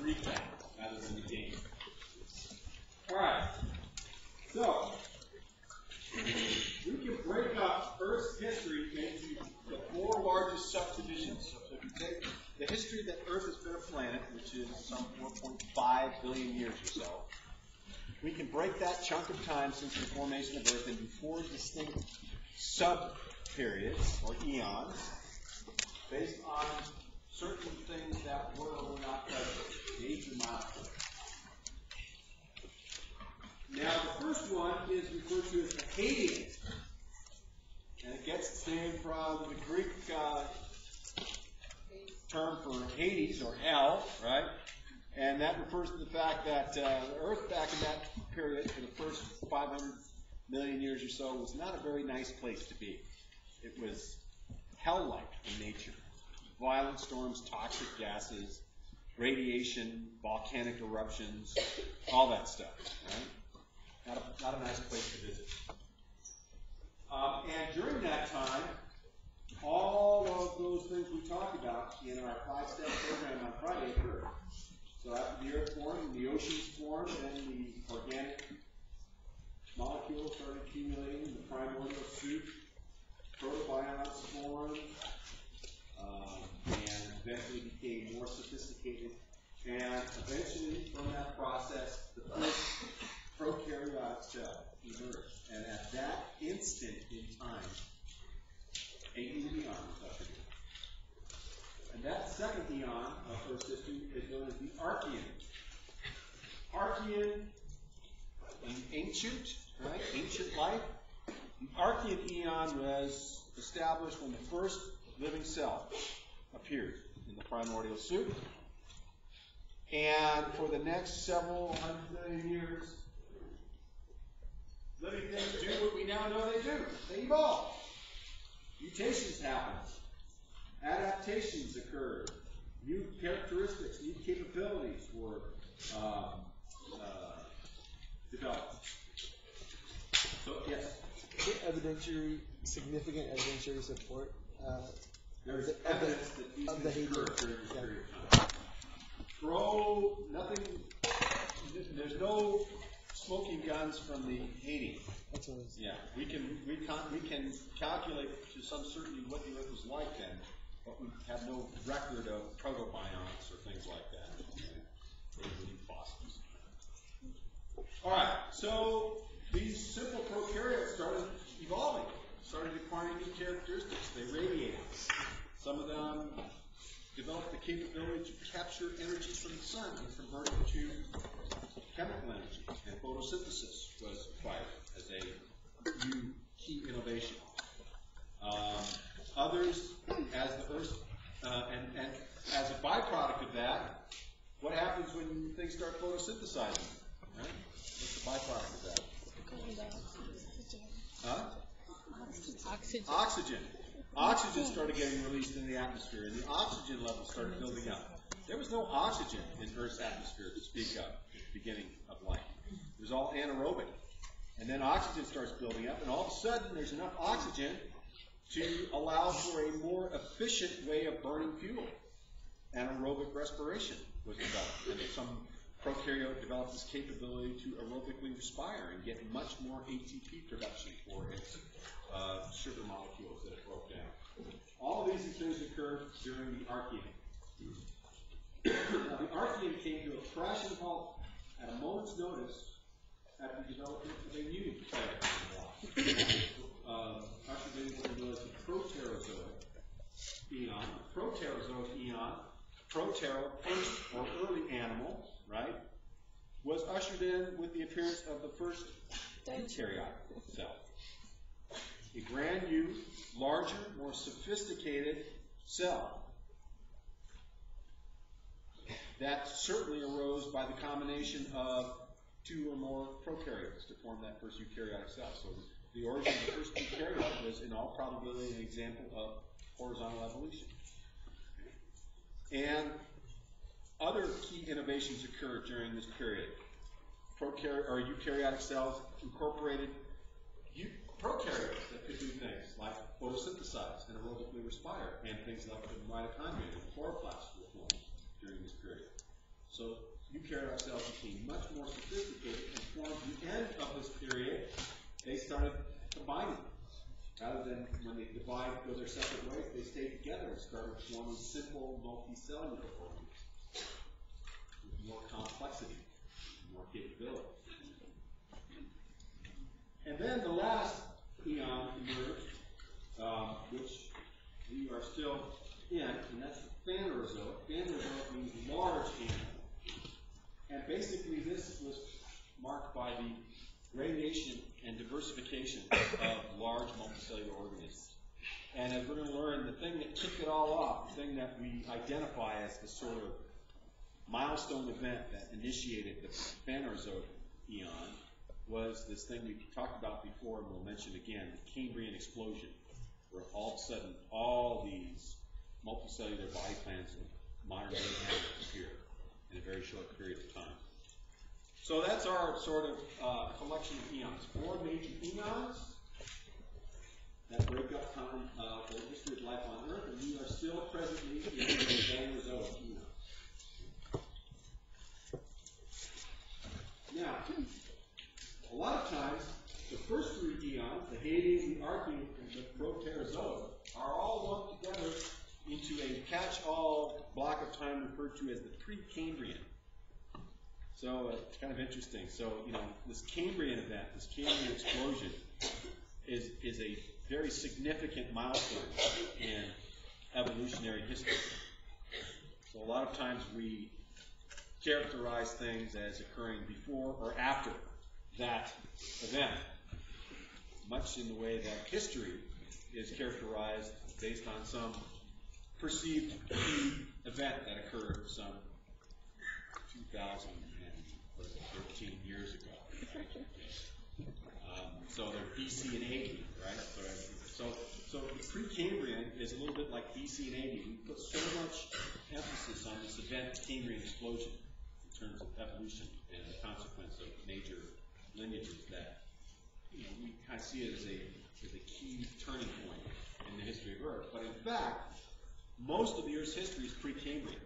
recap rather than the game. All right. So we can break up Earth's history into the 4 largest subdivisions. So if you take the history that Earth has been a planet, which is some 4.5 billion years or so, we can break that chunk of time since the formation of Earth into 4 distinct sub-periods, or eons, based on certain things that were or were not present, major milestones. Now, the first one is referred to as the Hadean, and it gets its name from the Greek term for Hades, or hell, right? And that refers to the fact that the Earth back in that period, for the first 500 million years or so, was not a very nice place to be. It was hell-like in nature. Violent storms, toxic gases, radiation, volcanic eruptions, all that stuff, right? Not a nice place to visit. And during that time, all of those things we talked about in our 5-step program on Friday occurred. So after the Earth formed and the oceans formed, then the organic molecules started accumulating in the primordial soup, protobionts formed, and eventually became more sophisticated. And eventually, from that process, the first prokaryotic cell emerged. And at that instant in time, a new eon was ushered in. And that second eon of Earth's history is known as the Archean. Archean, ancient, right? Ancient life. The Archean eon was established when the first living cell appeared in the primordial soup. And for the next several hundred million years, living things do what we now know they do. They evolve. Mutations happen. Adaptations occurred. New characteristics, new capabilities were developed. So, yes? Significant evidentiary support there's evidence that these things occurred during this period of time. There's no smoking guns from the Hadean. That's what it is. Yeah, we can calculate to some certainty what the Earth was like then, but we have no record of protobionts or things like that. Those are new fossils. All right, so these simple prokaryotes started evolving, started acquiring new characteristics. They radiated. Some of them developed the capability to capture energy from the sun and convert it to chemical energy, and photosynthesis was acquired as a new key innovation. Others, as the Earth, and as a byproduct of that, what happens when things start photosynthesizing? Right? What's the byproduct of that? Huh? Oxygen. Oxygen started getting released in the atmosphere, and the oxygen level started building up. There was no oxygen in Earth's atmosphere to speak of at the beginning of life. It was all anaerobic. And then oxygen starts building up, and all of a sudden there's enough oxygen to allow for a more efficient way of burning fuel. Anaerobic respiration was developed, and some prokaryote developed this capability to aerobically respire and get much more ATP production for its sugar molecules that it broke down. All of these things occurred during the Archean. Now, the Archean came to a crashing halt at a moment's notice after the development of a new planet in the block. Ushered in what we know as the Proterozoic eon. The Proterozoic eon, protero, first or early animal, right, was ushered in with the appearance of the first eukaryotic cell. A brand new, larger, more sophisticated cell that certainly arose by the combination of 2 or more prokaryotes to form that first eukaryotic cell. So the origin of the first eukaryote was in all probability an example of horizontal evolution. And other key innovations occurred during this period. Eukaryotic cells incorporated prokaryotes that could do things like photosynthesize and aerobically respire, and things like the mitochondria and chloroplasts were formed during this period. So eukaryotic cells became much more sophisticated, and towards the end of this period, they started combining. Rather than when they divide, go their separate ways, they stayed together and started forming simple multicellular organisms with more complexity, more capability. And then the last eon emerged, which we are still in, and that's the Phanerozoic. Phanerozoic means large animal. And basically this was marked by the radiation and diversification of large multicellular organisms. And as we're going to learn, the thing that kicked it all off, the thing that we identify as the sort of milestone event that initiated the Phanerozoic eon, was this thing we talked about before and we'll mention again, the Cambrian explosion, where all of a sudden all these multicellular body plans of modern day animals appear in a very short period of time. So that's our sort of collection of eons. 4 major eons that break up time, the history of life on Earth, and we are still presently in the Phanerozoic eon. Now, a lot of times, the first 3 eons, the Hadean, the Archean, and the Proterozoic, are all lumped together into a catch-all block of time referred to as the Precambrian. So it's kind of interesting. So, this Cambrian event, this Cambrian explosion, is a very significant milestone in evolutionary history. So a lot of times we characterize things as occurring before or after that event, much in the way that history is characterized based on some perceived key event that occurred some 2013 years ago. So they're BC and AD, right? So the Precambrian is a little bit like BC and AD. We put so much emphasis on this event, Cambrian explosion, in terms of evolution and the consequence of major lineages that we kind of see it as a key turning point in the history of Earth. But in fact, most of the Earth's history is Precambrian.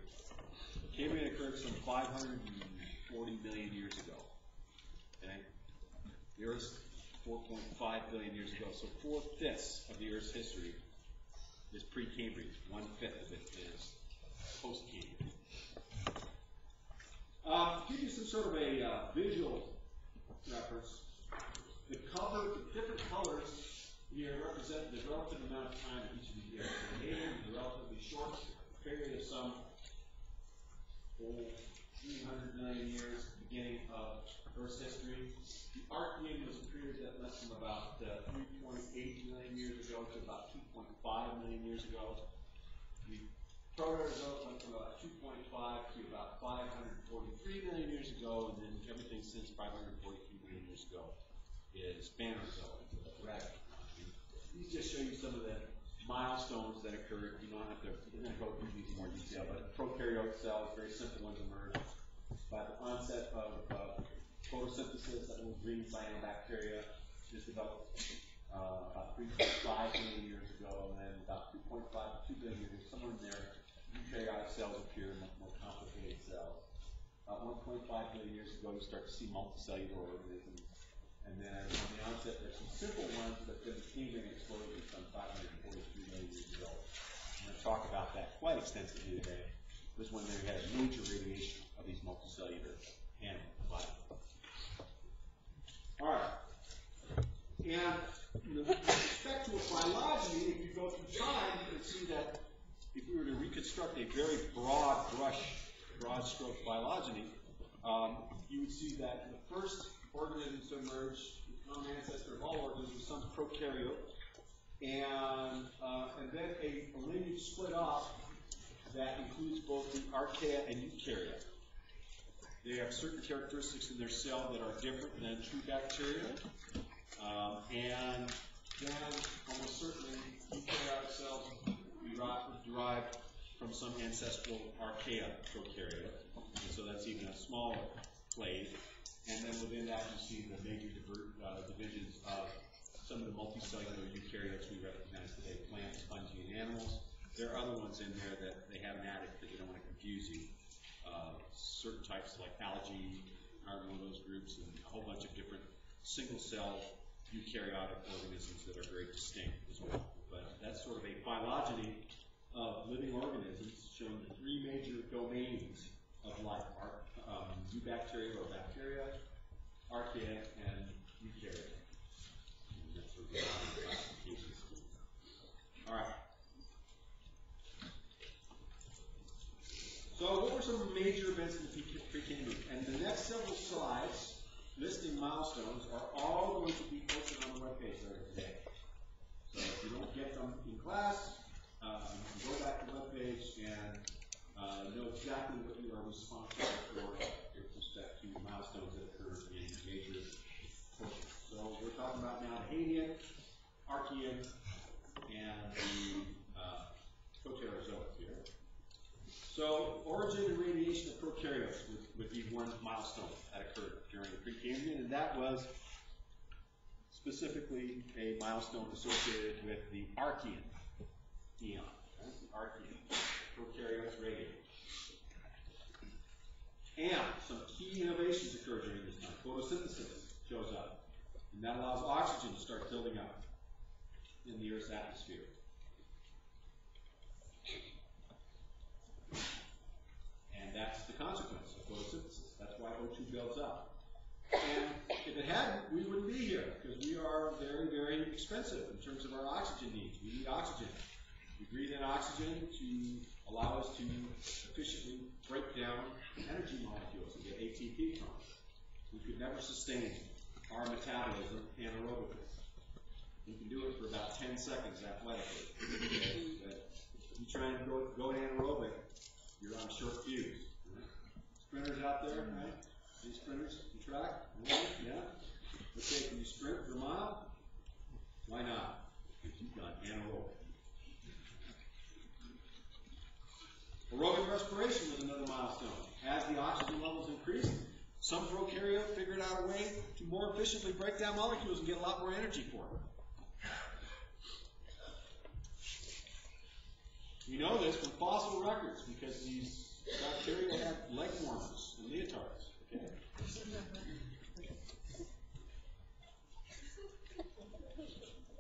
Cambrian occurred some 540 million years ago. Okay? The Earth's 4.5 billion years ago. So 4/5 of the Earth's history is Precambrian. 1/5 of it is post-Cambrian. To give you some sort of a visual reference, the different colors here represent the relative amount of time of each of these eras. The Hadean is a relatively short period of some 300 million years, beginning of Earth's history. The Archean was a period that went from about 3.8 million years ago to about 2.5 million years ago. The Proterozoic went from about 2.5 to about 543 million years ago, and then everything since 543 million years ago is Phanerozoic. These just show you some of the milestones that occurred. You don't have to, we're going to go through these in more detail, but prokaryotic cells, very simple ones, emerged by the onset of photosynthesis. That little green cyanobacteria is developed about 3.5 million years ago, and then about 2.5 to 2 billion years, somewhere in there, eukaryotic cells appear, much more complicated cells. About 1.5 billion years ago, you start to see multicellular organisms. And then on the onset, there's some simple ones, but then the Cambrian explosion some 543 million years ago. I'm going to talk about that quite extensively today. This is when they had a major radiation of these multicellular animal bodies. All right. And with respect to a phylogeny, if you go through time, you can see that if we were to reconstruct a very broad stroke phylogeny, you would see that the first organisms to emerge, the common ancestor of all organisms, was some prokaryote, and then a lineage split off that includes both the archaea and eukarya. They have certain characteristics in their cell that are different than true bacteria, and then almost certainly eukaryotic cells derived from some ancestral archaea prokaryote, and so that's even a smaller clade. And then within that, you see the major divisions of some of the multicellular eukaryotes we recognize today: plants, fungi, and animals. There are other ones in there that they haven't added because they don't want to confuse you. certain types like algae are one of those groups, and a whole bunch of different single-cell eukaryotic organisms that are very distinct as well. But that's sort of a phylogeny of living organisms showing the three major domains of life: eubacteria or bacteria, archaea, and eukarya. And that's sort of the classification scheme. All right. So what were some major events in the Precambrian? And the next several slides listing milestones are all going to be posted on the webpage later today. So if you don't get them in class, you can go back to the webpage and know exactly what you are responsible for with respect to milestones that occur in major portions. So we're talking about now the Hadean, Archean, and the Proterozoic here. So origin and radiation of prokaryotes would be one milestone that occurred during the Precambrian, and that was specifically a milestone associated with the Archean eon. Right? The Archean, prokaryotes radiate. And some key innovations occur during this time. Photosynthesis shows up, and that allows oxygen to start building up in the Earth's atmosphere. And that's the consequence of photosynthesis. That's why O2 builds up. And if it hadn't, we wouldn't be here, because we are very, very expensive in terms of our oxygen needs. We need oxygen. We breathe in oxygen to allow us to efficiently break down energy molecules and get ATP from it. We could never sustain our metabolism anaerobically. We can do it for about 10 seconds athletically. If you try and go anaerobic, you're on a short fuse. Right? Sprinters out there, right? Any sprinters? You track? Yeah? Okay, can you sprint for a mile? Why not? Because you've gone anaerobic. Aerobic respiration was another milestone. As the oxygen levels increased, some prokaryote figured out a way to more efficiently break down molecules and get a lot more energy for them. We know this from fossil records because these bacteria had leg warmers and leotards. Okay?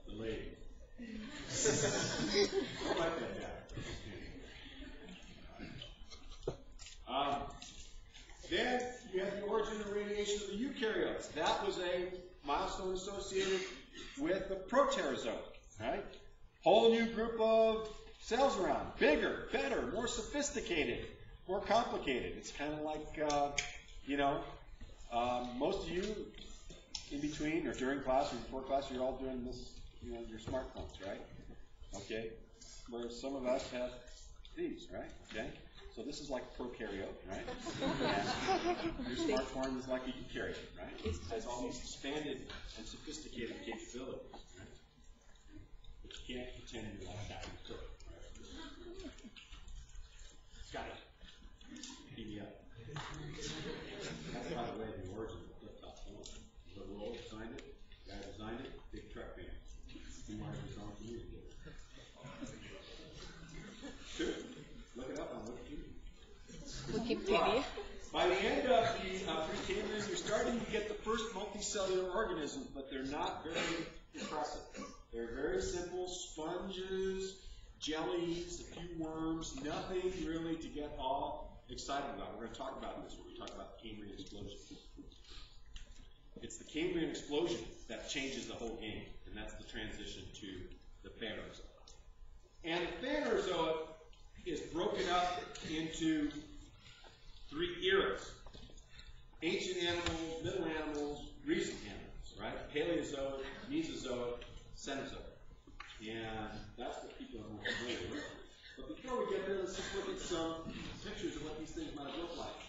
The lady. I like that guy. Then you have the origin and radiation of the eukaryotes. That was a milestone associated with the Proterozoic. Right? Whole new group of cells around, bigger, better, more sophisticated, more complicated. It's kind of like, most of you in between or during class or before class, you're all doing this, your smartphones, right? Okay? Where some of us have these, right? Okay? So this is like a prokaryote, right? And your smartphone is like a eukaryote, right? It has all these expanded and sophisticated capabilities, right? But you can't pretend you're like that in the code. Got it. PDF. That's, by the way, the origin of the flip-top phone. The role designed it, the guy designed it, big truck fan. He wanted his own community. Sure. Look it up on Wikipedia. By the end of the Precambrian, you're starting to get the first multicellular organisms, but they're not very impressive. They're very simple sponges, jellies, a few worms, nothing really to get all excited about. We're going to talk about this when we talk about the Cambrian explosion. It's the Cambrian explosion that changes the whole game, and that's the transition to the Phanerozoic. And the Phanerozoic is broken up into three eras: ancient animals, middle animals, recent animals, right? Paleozoic, Mesozoic, Cenozoic. And that's what people are more familiar with. But before we get there, let's just look at some pictures of what these things might look like.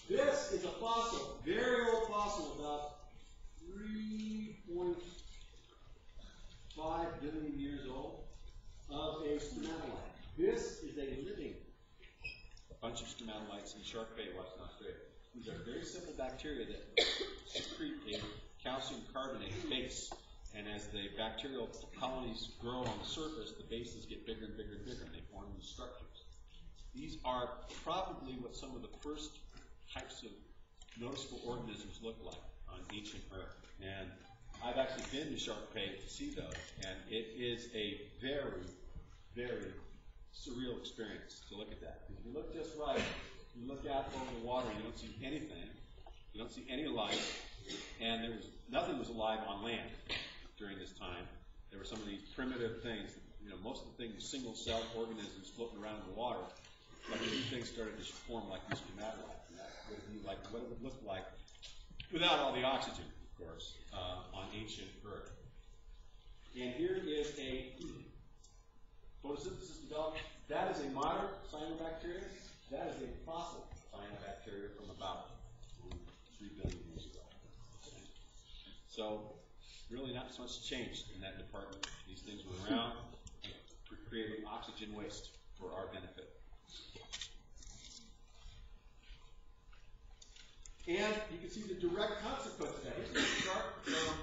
This is a fossil, very old fossil, about 3.5 billion years old, of a stromatolite. This is a living bunch of stromatolites in Shark Bay, Western Australia. These are very simple bacteria that secrete a calcium carbonate base. And as the bacterial colonies grow on the surface, the bases get bigger and bigger and bigger, and they form new structures. These are probably what some of the first types of noticeable organisms look like on ancient Earth. And I've actually been to Shark Bay to see those, and it is a very, very surreal experience to look at that. If you look just right, you look out over the water, you don't see anything. You don't see any life, and nothing was alive on land during this time. There were some of these primitive things. Most of the things, single-celled organisms floating around in the water. But new things started to form like these stromatolites, and that would be like what it would look like without all the oxygen, of course, on ancient Earth. And here is a photosynthesis developed. That is a modern cyanobacteria. That is a fossil cyanobacteria from about 3 billion years ago. So, really not so much changed in that department. These things were around for creating oxygen waste for our benefit. And you can see the direct consequence of that. Here's a chart from,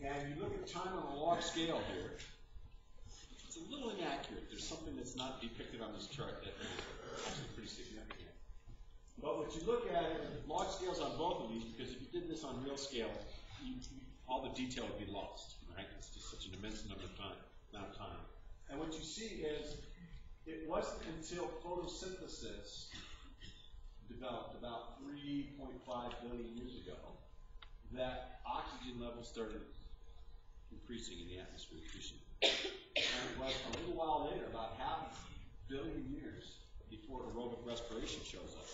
and you look at time on a log scale here. It's a little inaccurate. There's something that's not depicted on this chart that is actually pretty significant. But what you look at are log scales on both of these, because if you did this on real scale, all the detail would be lost, right? It's just such an immense amount of time. And what you see is, it wasn't until photosynthesis developed about 3.5 billion years ago that oxygen levels started increasing in the atmosphere. And it was a little while later, about half a billion years before aerobic respiration shows up,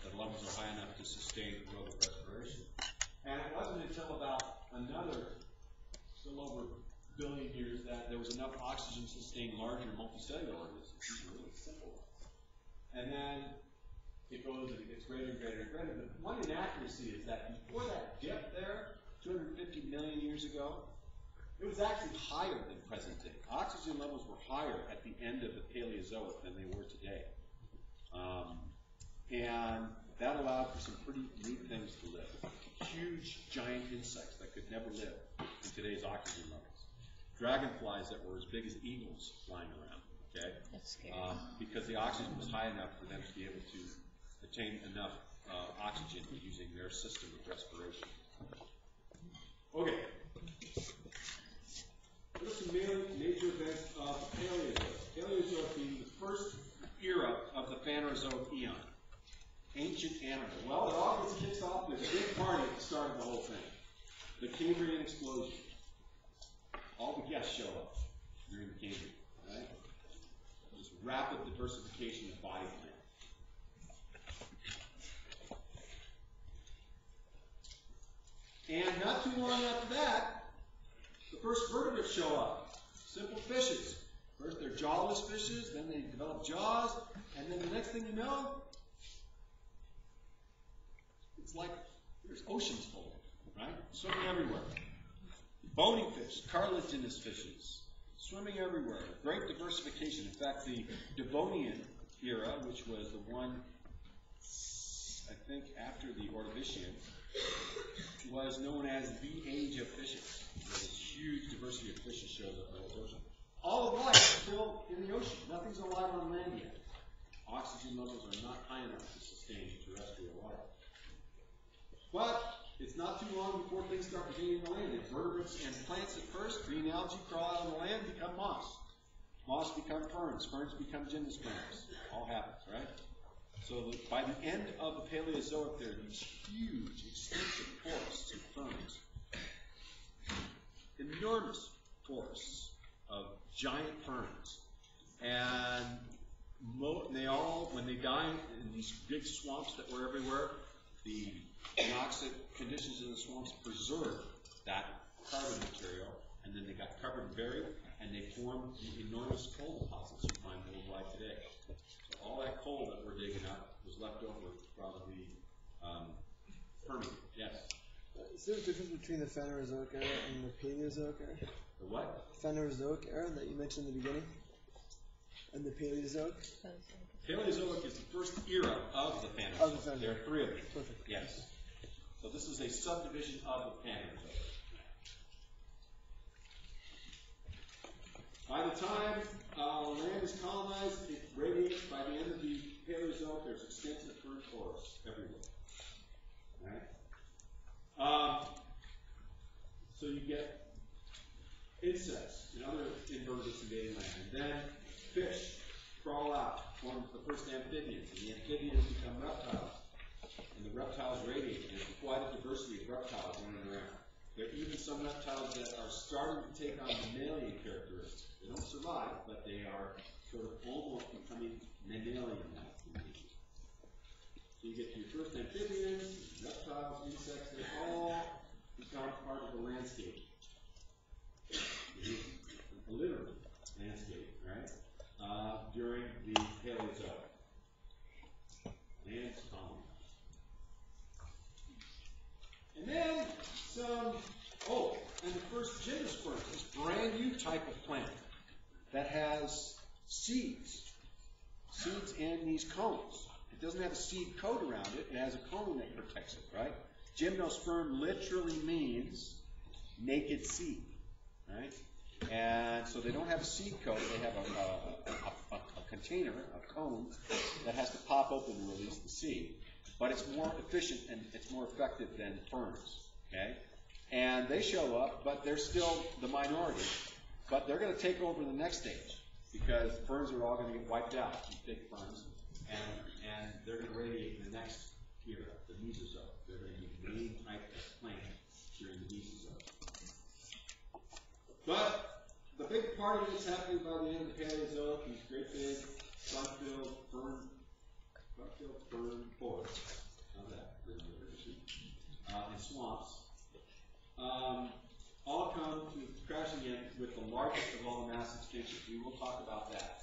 that levels are high enough to sustain aerobic respiration. And it wasn't until about another, still over a billion years, that there was enough oxygen to sustain larger multicellular organisms. These are really simple ones. And then it goes and it gets greater and greater and greater. But one inaccuracy is that before that dip there, 250 million years ago, it was actually higher than present day. Oxygen levels were higher at the end of the Paleozoic than they were today. And that allowed for some pretty neat things to live. Huge, giant insects that could never live in today's oxygen levels. Dragonflies that were as big as eagles flying around, okay? That's scary. Because the oxygen was high enough for them to be able to attain enough oxygen using their system of respiration. Okay. What are some major events of the Paleozoic? Paleozoic being the first era of the Phanerozoic eon. Ancient animal. Well, it all gets kicked off with a big party at the start of the whole thing. The Cambrian explosion. All the guests show up during the Cambrian, right? This rapid diversification of body plan. And not too long after that, the first vertebrates show up. Simple fishes. First they're jawless fishes, then they develop jaws, and then the next thing you know, it's like there's oceans full, right? Swimming everywhere. Bony fish, cartilaginous fishes, swimming everywhere. Great diversification. In fact, the Devonian era, which was the one, I think, after the Ordovician, was known as the age of fishes. This huge diversity of fishes shows up in the ocean. All of life is still in the ocean. Nothing's alive on land yet. Oxygen levels are not high enough to sustain terrestrial life. But it's not too long before things start regaining the land. Invertebrates and plants at first, green algae crawl out on the land, become moss. Moss become ferns. Ferns become gymnosperms. All happens, right? So by the end of the Paleozoic, there are these huge, extensive forests of ferns. Enormous forests of giant ferns. And they all, when they die in these big swamps that were everywhere, the anoxic conditions in the swamps preserved that carbon material, and then they got covered and buried, and they formed the enormous coal deposits you find worldwide today. So all that coal that we're digging up was left over from the Permian. Yes? Is there a difference between the Phanerozoic era and the Paleozoic era? The what? Phanerozoic era that you mentioned in the beginning? And the Paleozoic? Paleozoic is the first era of the Phanerozoic. Of the Phanerozoic. There are three of them. Perfect. Yes. So this is a subdivision of the Phanerozoic. By the time land is colonized, it radiates. By the end of the Paleozoic, there's extensive right? So you get insects and other invertebrates invading land, and then fish crawl out, form the first amphibians, and the amphibians become reptiles, and the reptiles radiate. There's quite a diversity of reptiles running around. There are even some reptiles that are starting to take on mammalian characteristics. They don't survive, but they are sort of almost becoming mammalian-like. So you get to your first amphibians, reptiles, insects, they all become part of the landscape. A literal landscape, right? During the Paleozoic. Land's colony. And then and the first gymnosperm, this brand new type of plant that has seeds in these cones. It doesn't have a seed coat around it. It has a cone that protects it, right? Gymnosperm literally means naked seed, right? And so they don't have a seed coat. They have a container, a cone, that has to pop open and release the seed. But it's more efficient and it's more effective than ferns, okay? And they show up, but they're still the minority. But they're going to take over the next stage because ferns are all going to get wiped out, these big ferns, and they're going to radiate in the next era, the Mesozoic. They're going to be the main type of plant during the Mesozoic. But the big party that's happening by the end of the Paleozoic, these great big sun-filled fern forests, and swamps, all come to crashing in with the largest of all the mass extinctions. We will talk about that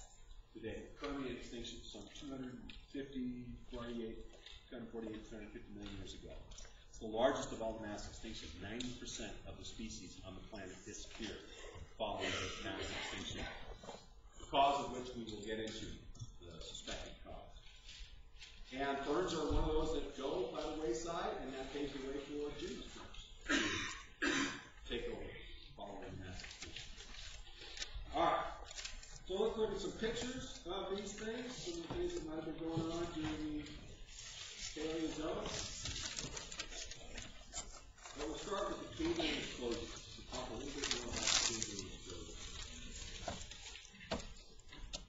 today. The Permian extinction, some 250 million years ago. It's the largest of all the mass extinctions. 90% of the species on the planet disappeared following this mass extinction, the cause of which we will get into, the suspected cause. And ferns are one of those that go by the wayside, and that paves the way for gymnosperms to take over following mass extinction. All right. So let's look at some pictures of these things, some of the things that might have been going on during the Paleozoic. Well, we'll start with the Cambrian explosion. We'll talk a little bit more about the Cambrian explosion.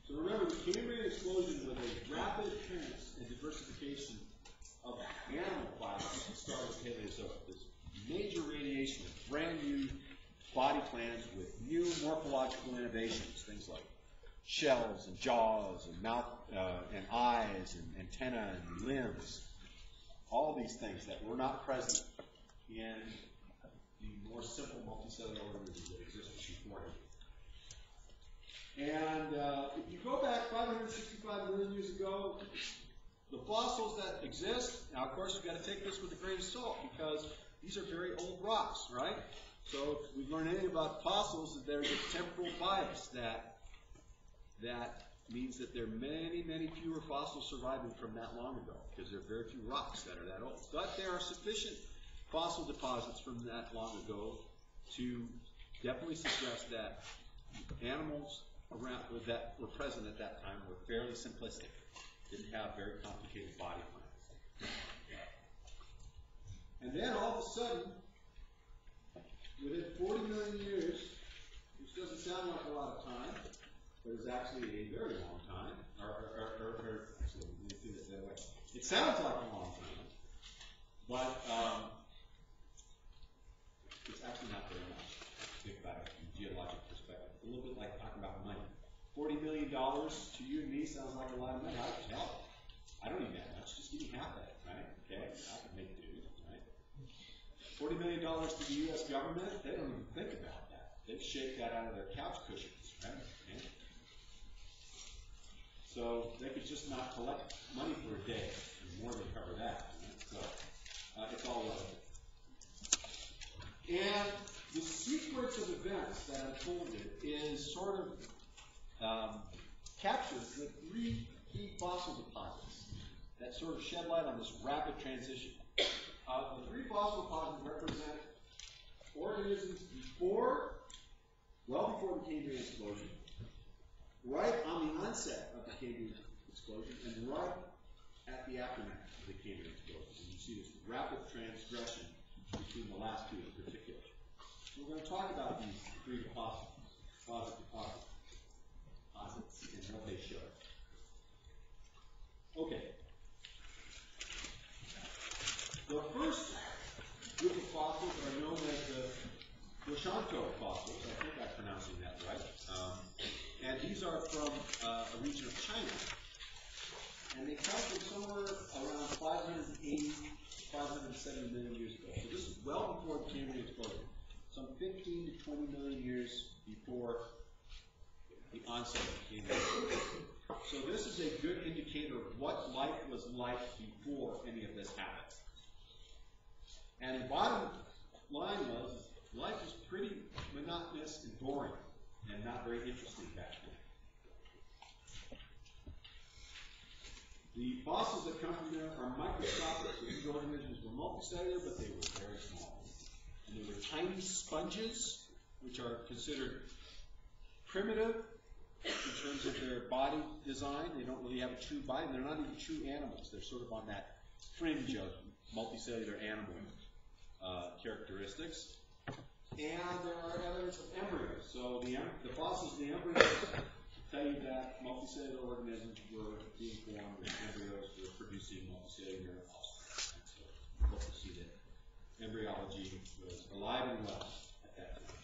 So remember, the Cambrian explosion was a rapid appearance and diversification of animal bodies that started the Paleozoic. This major radiation of brand new body plans with new morphological innovations, things like shells and jaws and mouth and eyes and antennae and limbs. All these things that were not present in the more simple multicellular organisms that existed beforehand. And if you go back 565 million years ago, the fossils that exist, now of course you've got to take this with a grain of salt because these are very old rocks, right? So if we've learned anything about fossils, that there's a temporal bias that means that there are many, many fewer fossils surviving from that long ago because there are very few rocks that are that old. But there are sufficient fossil deposits from that long ago to definitely suggest that animals around that were present at that time were fairly simplistic, didn't have very complicated body plans. And then all of a sudden, within 40 million years, which doesn't sound like a lot of time, but it's actually a very long time, actually, let me do this that way. It sounds like a long time, but it's actually not very much. Think about it from a geologic perspective. It's a little bit like talking about money. $40 million to you and me sounds like a lot of money. I don't need that much. Just give me half that, right? Okay, I can make do, right? $40 million to the U.S. government, they don't even think about that. They'd shake that out of their couch cushions, right? Okay. So they could just not collect money for a day and more than cover that. Right? So it's all relative. And the sequence of events that unfolded is sort of captures the three key fossil deposits that sort of shed light on this rapid transition. The three fossil deposits represent organisms well before the Cambrian explosion, right on the onset of the Cambrian explosion, and right at the aftermath of the Cambrian explosion. And you see this rapid transgression between the last two in particular. So we're going to talk about these three deposits and what they show. Okay. The first group of fossils are known as the Dushanto fossils. I think I'm pronouncing that right. And these are from a region of China. And they come from somewhere around 580 to 570 million years ago. So this is well before the Cambrian explosion. Some 15 to 20 million years before the onset of the Cambrian. So this is a good indicator of what life was like before any of this happened. And the bottom line was, life was pretty monotonous and boring and not very interesting back then. The fossils that come from there are microscopic. So these organisms were multicellular, but they were very small. And they were tiny sponges, which are considered primitive in terms of their body design. They don't really have a true body. They're not even true animals. They're sort of on that fringe of multicellular animal characteristics. And there are evidence of embryos. So the fossils of the embryos tell you that multicellular organisms were being formed and embryos were producing multicellular offspring. So we hope to see that embryology was alive and well at that time.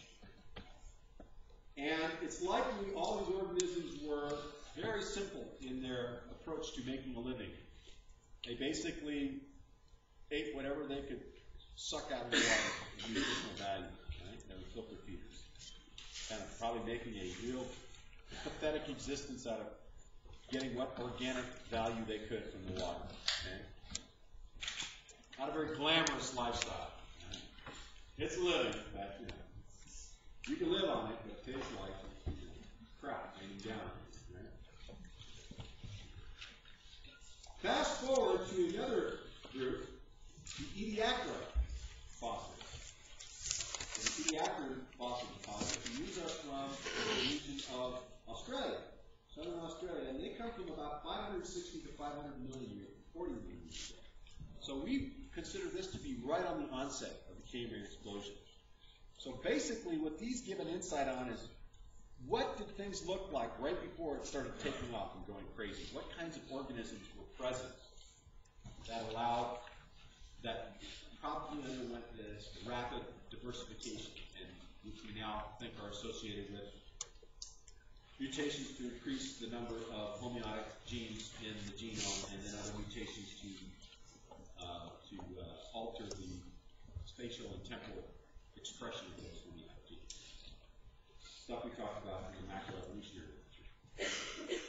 And it's likely all these organisms were very simple in their approach to making a living. They basically ate whatever they could suck out of the water of nutritional value. Right? They were filter feeders. Kind of probably making a real pathetic existence out of getting what organic value they could from the water. Okay? Not a very glamorous lifestyle. Right? It's living, but you can live on it, but it tastes like crap raining down. Right? Fast forward to another group, the Ediacara fossils. The Ediacara fossil deposits, and these are from the region of Australia, southern Australia, and they come from about 560 to 500 million years, 40 million years ago. So we consider this to be right on the onset of the Cambrian explosion. So basically what these give an insight on is, what did things look like right before it started taking off and going crazy? What kinds of organisms were present that allowed, that probably underwent this rapid diversification, and which we now think are associated with mutations to increase the number of homeotic genes in the genome, and then other mutations to alter the spatial and temporal expression of those homeotic genes. Stuff we talked about in the macroevolutionary literature.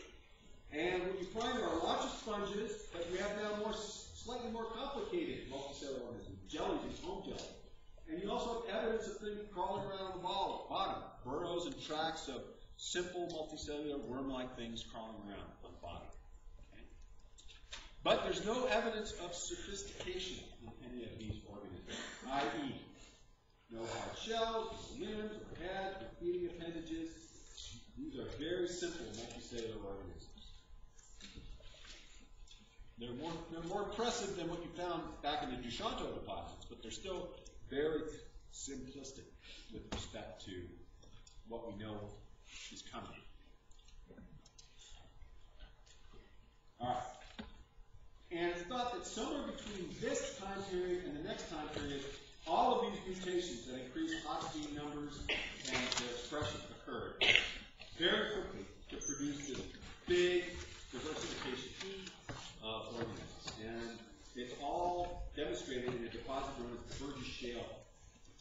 And what you find are lots of sponges, but we have now slightly more complicated multicellular organisms, jellies and foam jelly. And you also have evidence of things crawling around on the bottom, burrows and tracks of simple multicellular worm-like things crawling around on the bottom. Okay? But there's no evidence of sophistication in any of these organisms, i.e., no hard shells, no limbs, or heads, or feeding appendages. These are very simple multicellular organisms. They're more impressive than what you found back in the Dushanto deposits, but they're still very simplistic with respect to what we know is coming. All right. And it's thought that somewhere between this time period and the next time period, all of these mutations that increase oxygen numbers and their expression occurred very quickly to produce this big diversification of organisms. And it's all demonstrated in a deposit known as the Burgess Shale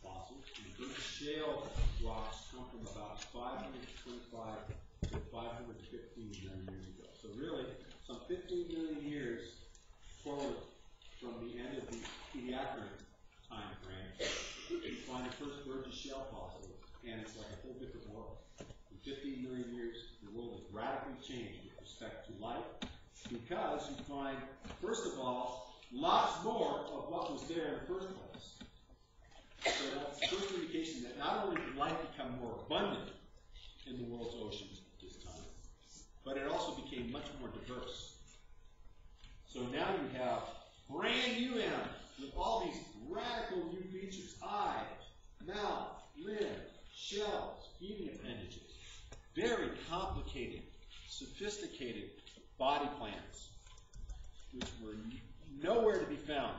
fossils. And Burgess Shale rocks come from about 525 to 515 million years ago. So really, some 15 million years forward from the end of the Ediacara time frame, you find the first Burgess Shale fossil, and it's like a whole different world. In 15 million years, the world has radically changed with respect to life, because you find, first of all, lots more of what was there in the first place. So that's the first indication that not only did life become more abundant in the world's oceans at this time, but it also became much more diverse. So now you have brand new animals sophisticated body plans, which were nowhere to be found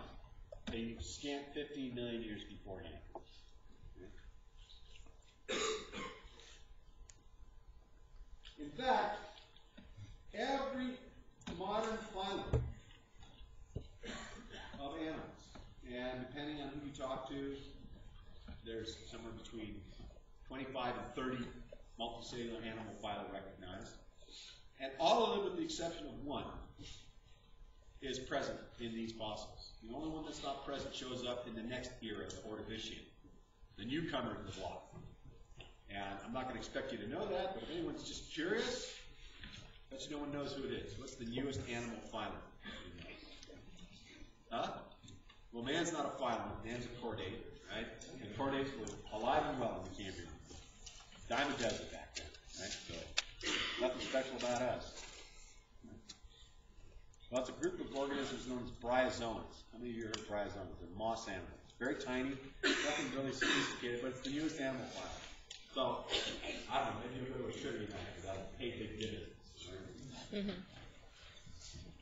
a scant 15 million years beforehand. In fact, every modern phylum of animals, and depending on who you talk to, there's somewhere between 25 and 30 multicellular animal phyla recognized. And all of them, with the exception of one, is present in these fossils. The only one that's not present shows up in the next era, the Ordovician, the newcomer to the block. And I'm not going to expect you to know that, but if anyone's just curious, I bet you no one knows who it is. What's the newest animal phylum? Huh? Well, man's not a phylum. Man's a chordate, right? And chordates were alive and well in the Cambrian. Diamond Desert back then, right? So nothing special about us. Well, it's a group of organisms known as bryozoans. How many of you heard of bryozoans? They're moss animals. Very tiny, nothing really sophisticated, but it's the newest animal phylum. So, I don't know, maybe you'll go to a trivia night because that'll pay big dividends. Right?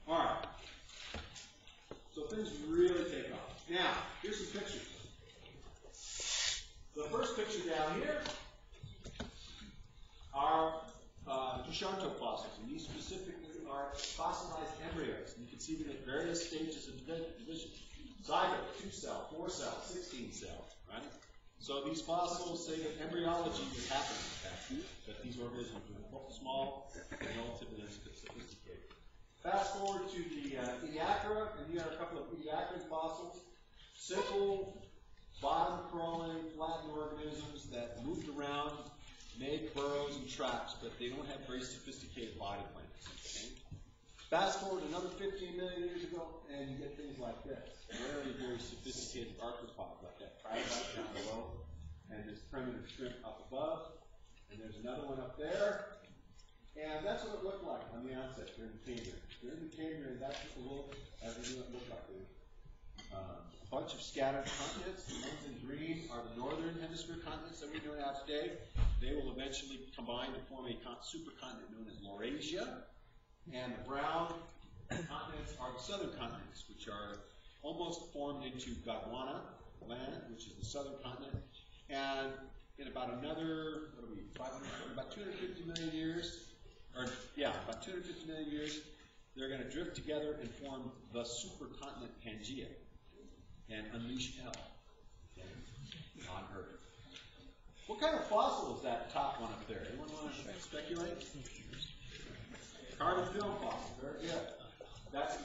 All right. So things really take off. Now, here's some pictures. The first picture down here are Dushanto fossils, and these specifically are fossilized embryos. And you can see them at various stages of division. Zygote, 2-cell, 4-cell, 16-cell, right? So these fossils say that embryology is happening back here, that these organisms are small and relatively sophisticated. Fast forward to the Ediacara, and here are a couple of Ediacaran fossils. Simple, bottom-crawling, flattened organisms that moved around, made burrows and traps, but they don't have very sophisticated body plans. Okay? Fast forward another 15 million years ago, and you get things like this. Very, very sophisticated arthropods, like that trilobite down below, and this primitive shrimp up above, and there's another one up there. And that's what it looked like on the outset during the Cambrian. During the Cambrian, that's what the world as we knew it looked like. A bunch of scattered continents. The ones in green are the northern hemisphere continents that we know now today. They will eventually combine to form a supercontinent known as Laurasia. And the brown continents are the southern continents, which are almost formed into Gondwana land, which is the southern continent. And in about another, about 250 million years, about 250 million years, they're going to drift together and form the supercontinent Pangaea and unleash hell on Earth. What kind of fossil is that top one up there? Anyone want to speculate? Carbon film fossil. Very good. That's a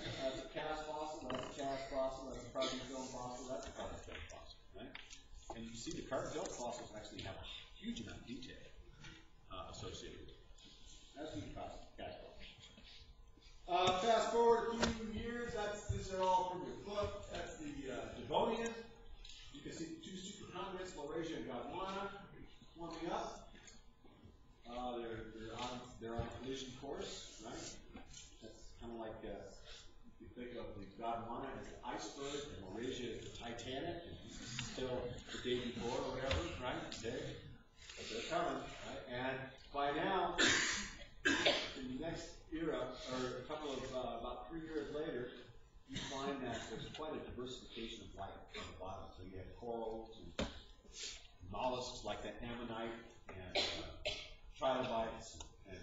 cast fossil. That's a cast fossil. That's a carbon film fossil. That's a carbon film fossil. Right? And you see the carbon film fossils actually have a huge amount of detail associated with it. That's the cast fossil. Fast forward a few years. These are all from your book. That's the Devonian. You can see the two supercontinents, Laurasia and Gondwana, forming up. They're on a collision course, right? That's kind of like you think of the Gondwana as the iceberg and Laurasia as the Titanic, and still the day before or whatever, right? Today, but they're coming, right? And by now, in the next era, or a couple of about 3 years later, you find that there's quite a diversification of life on the bottom. So you have corals and mollusks like the ammonite and trilobites and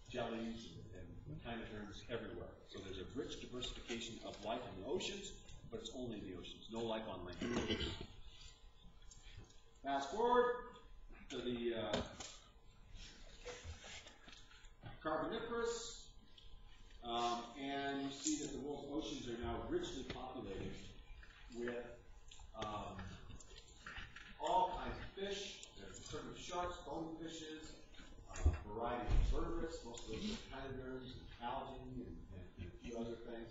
jellies and echinoderms everywhere. So there's a rich diversification of life in the oceans, but it's only in the oceans, no life on land. Fast forward to the Carboniferous, and you see that the world's oceans are now richly populated with all kinds of fish. There's primitive sharks, bone fishes, a variety of vertebrates, most of those are echinoderms and algae and a few other things.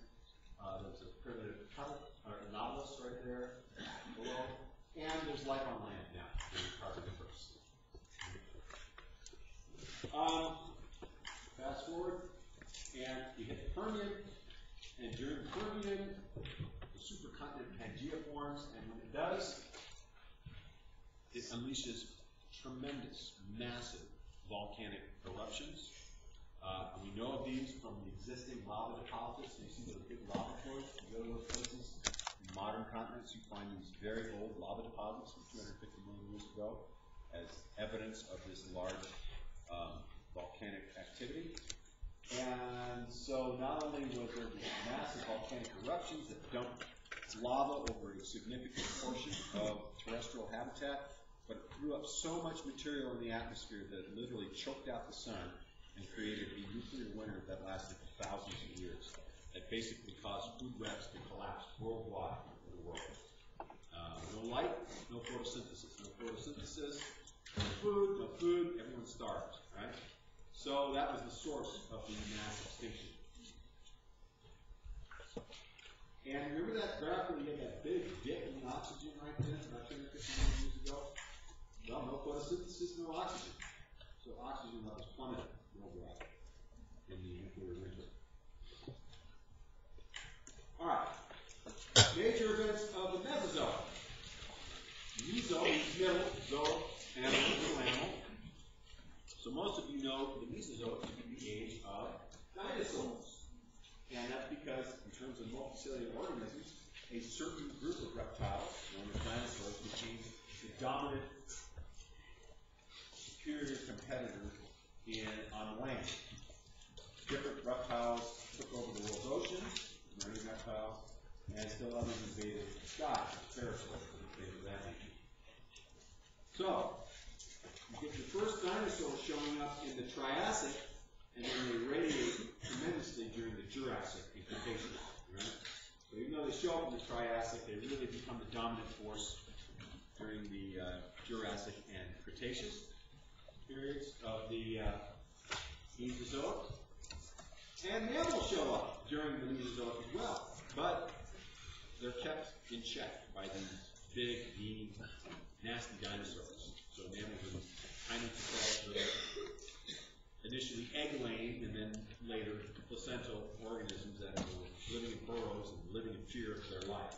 There's a primitive nautilus right there below. And there's life on land now in the Carboniferous. Fast forward, and you hit the Permian, and during the Permian, the supercontinent Pangaea forms, and when it does, it unleashes tremendous, massive volcanic eruptions. We know of these from the existing lava deposits. You see those big lava flows. You go to those places. In modern continents, you find these very old lava deposits from 250 million years ago as evidence of this large volcanic activity. And so not only was there massive volcanic eruptions that dumped lava over a significant portion of terrestrial habitat, but it threw up so much material in the atmosphere that it literally choked out the sun and created a nuclear winter that lasted for thousands of years, that basically caused food webs to collapse worldwide in the world. No light, no photosynthesis. No photosynthesis, no food, everyone starves, right? So that was the source of the mass extinction. And remember that graph where you had that big dip in the oxygen right there, about 250 million years ago? Well, no photosynthesis, no oxygen. So oxygen levels plummeted worldwide in the nuclear winter. All right. Major events of the Mesozoic. Meso is middle, zoic, animal. So most of you know the Mesozoic to be the age of dinosaurs. And that's because, in terms of multicellular organisms, a certain group of reptiles, known as dinosaurs, became the dominant, superior competitor on land. Different reptiles took over the world's oceans, marine reptiles, and still others invaded the sky, pterosaurs, things of that nature. So, you get the first dinosaurs showing up in the Triassic, and then they radiate tremendously during the Jurassic and Cretaceous. Right? So even though they show up in the Triassic, they really become the dominant force during the Jurassic and Cretaceous periods of the Mesozoic. And mammals show up during the Mesozoic as well, but they're kept in check by these big, mean, nasty dinosaurs. So mammals are tiny pathetic, initially egg-laying and then later placental organisms that were living in burrows and living in fear of their lives.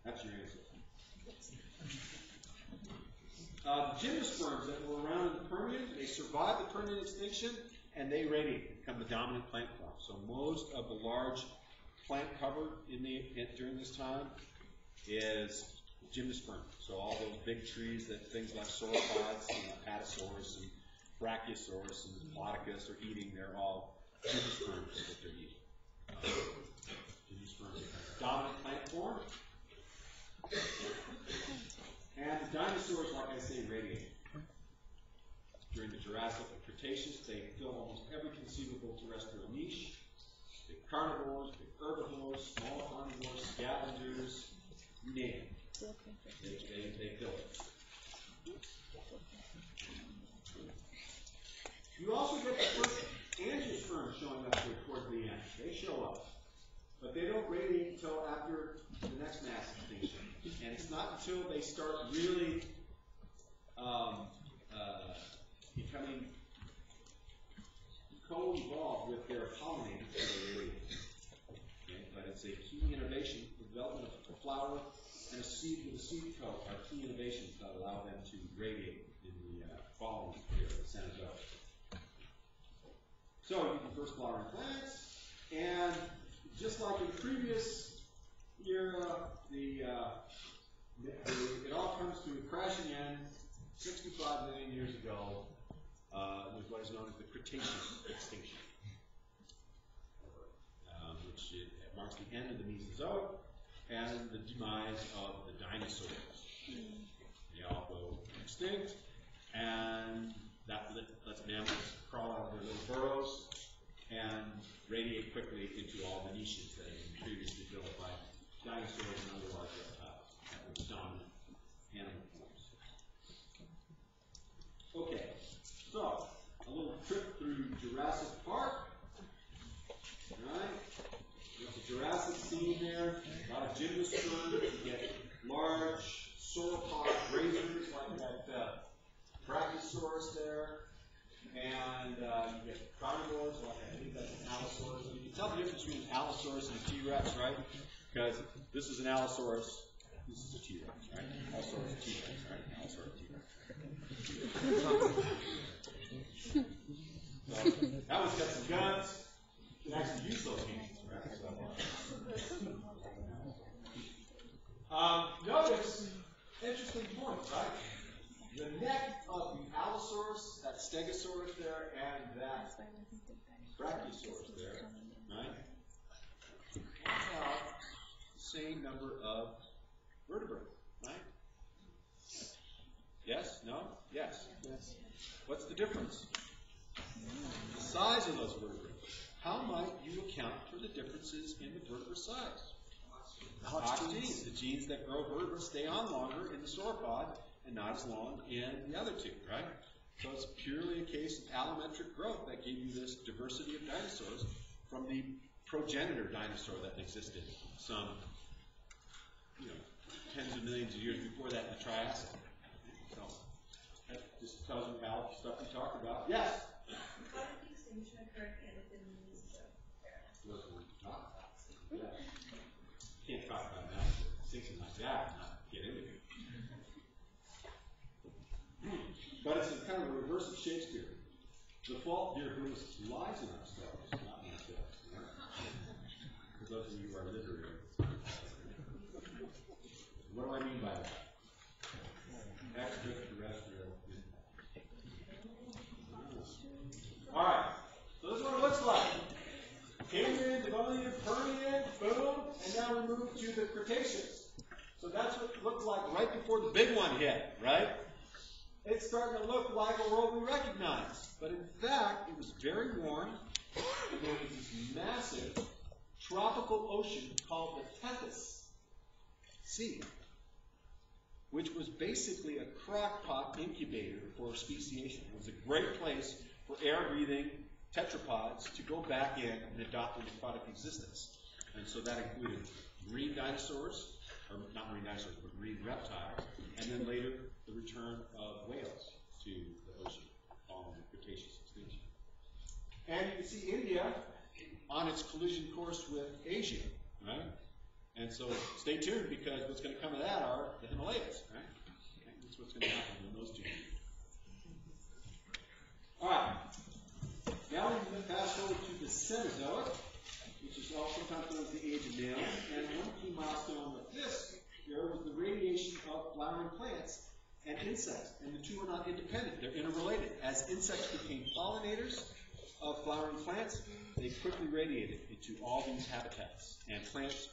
That's your answer. Gymnosperms that were around in the Permian, they survived the Permian extinction and they radiate, become the dominant plant form. So most of the large plant cover during this time is gymnosperm. So all those big trees that things like sauropods, Apatosaurus and Brachiosaurus and Plodicus are eating, they're all gymnosperms that they're eating. Gymnosperms are dominant plant form. And the dinosaurs, like I say, radiate. During the Jurassic and Cretaceous, they fill almost every conceivable terrestrial niche. Big carnivores, big herbivores, small carnivores, scavengers, you name it. They fill it. You also get the first angiosperms showing up here towards the end. They show up. But they don't radiate until after the next mass extinction. And it's not until they start really becoming co-involved with their pollinators that they radiate. Okay? But it's a key innovation. The development of a flower and a seed with a seed coat are key innovations that allow them to radiate in the following year of the Cenozoic. So you get the first flowering plants, and just like in the previous era, it all comes to a crashing end 65 million years ago with what is known as the Cretaceous extinction, which marks the end of the Mesozoic and the demise of the dinosaurs. They all go extinct, and that lets mammals crawl out of their little burrows and radiate quickly into all the niches that had been previously built by dinosaurs and other large reptiles that were dominant animal forms. Okay, so a little trip through Jurassic Park. Alright, there's a Jurassic scene there, a lot of gymnosperms. You get large sauropod grazers like that Brachiosaurus there. And you get carnivores, like I think that's an Allosaurus. You can tell the difference between an Allosaurus and a T-Rex, right? Because this is an Allosaurus, this is a T-Rex, right? Allosaurus, T-Rex, right? Allosaurus, T-Rex. So that one's got some guns. You can actually use those hands, right? So. Notice, interesting point, right? The neck of the Allosaurus, that Stegosaurus there, and that Brachiosaurus there, right? Have the same number of vertebrae, right? Yes? No? Yes? Yes. What's the difference? The size of those vertebrae. How might you account for the differences in the vertebra size? Hox genes. The genes that grow vertebrae stay on longer in the sauropod and not as long in the other two, right? So it's purely a case of allometric growth that gave you this diversity of dinosaurs from the progenitor dinosaur that existed some, tens of millions of years before that in the Triassic. So that just tells you how stuff we talked about. Yes? How did the extinction occur in the Mesozoic era? Those are what we talk about. Yeah. Can't talk about that. Extinction like that and not get into it. But it's a kind of a reverse of Shakespeare. The fault, dear Bruce, lies in ourselves, not in ourselves. Right? For those of you who are literary. What do I mean by that? Extraterrestrial impact. All right. So this is what it looks like. Cambrian, Devonian, Permian, boom, and now we move to the Cretaceous. So that's what it looked like right before the big one hit, right? It's starting to look like a world we recognize. But in fact, it was very warm, and there was this massive tropical ocean called the Tethys Sea, which was basically a crock-pot incubator for speciation. It was a great place for air-breathing tetrapods to go back in and adopt an aquatic existence. And so that included marine dinosaurs, or not marine dinosaurs, but marine reptiles, and then later the return of whales to the ocean following the Cretaceous extinction. And you can see India on its collision course with Asia, right? And so stay tuned, because what's going to come of that are the Himalayas, right? Okay, that's what's going to happen when those two meet. All right. Now we're going to pass over to the Cenozoic, which is also sometimes known as the Age of Mammals. And one key milestone of this here was the radiation of flowering plants and insects. And the two are not independent. They're interrelated. As insects became pollinators of flowering plants, they quickly radiated into all these habitats. And plants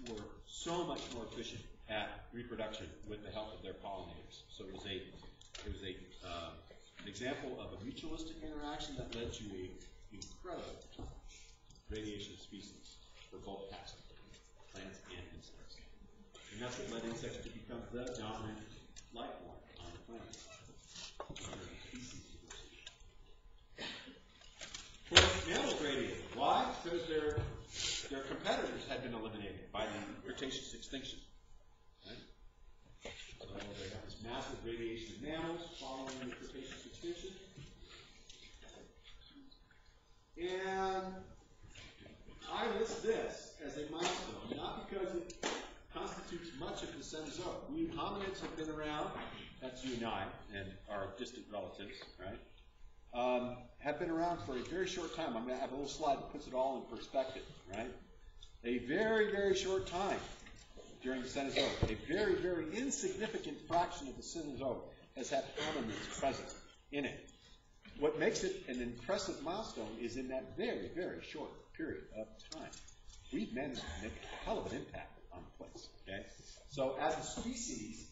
were so much more efficient at reproduction with the help of their pollinators. So it was an example of a mutualistic interaction that led to an incredible radiation of species for both types of plants and insects. And that's what led insects to become the dominant life form on the planet. Species diversity. Of course, mammals radiated. Why? Because their competitors had been eliminated by the Cretaceous extinction. Right? So they have this massive radiation of mammals following the Cretaceous extinction. And I list this as a milestone, not because it constitutes much of the Cenozoic. We hominids have been around, that's you and I, and our distant relatives, right? Have been around for a very short time. I'm going to have a little slide that puts it all in perspective, right? A very, very short time during the Cenozoic. A very, very insignificant fraction of the Cenozoic has had hominids present in it. What makes it an impressive milestone is in that very, very short period of time, we've managed to make a hell of an impact on the place, okay? So as a species,